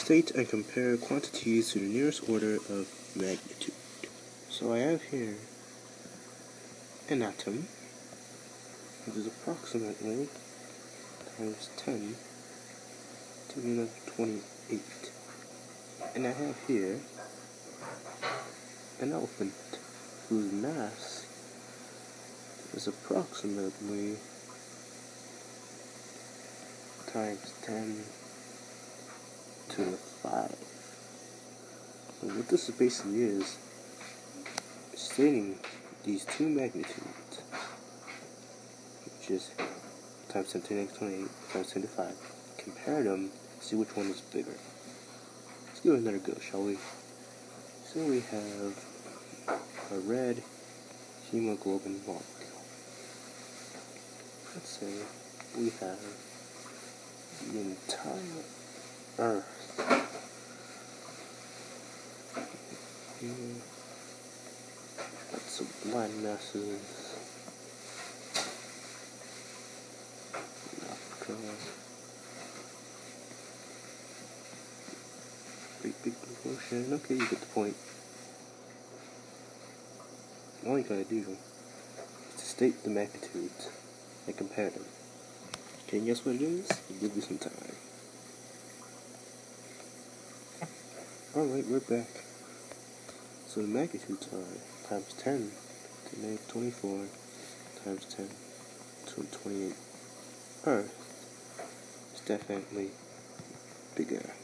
State and compare quantities to the nearest order of magnitude. So I have here an atom, which is approximately times 10 to the negative 28. And I have here an elephant whose mass is approximately times 10 to the 5. And what this basically is stating these two magnitudes, which is times 10 to the negative 28 times 10 to the 5, compare them, see which one is bigger. Let's give it another go, shall we? So we have a red hemoglobin molecule. Let's say we have the entire Earth. Lots of blind masses. Africa. Great big blue ocean. Okay, you get the point. All you gotta do is to state the magnitudes and compare them. Can you guess what it is? I'll give you some time. Alright, we're back. So the magnitudes are times 10 to the negative 24 times 10 to the 28. Earth is definitely bigger.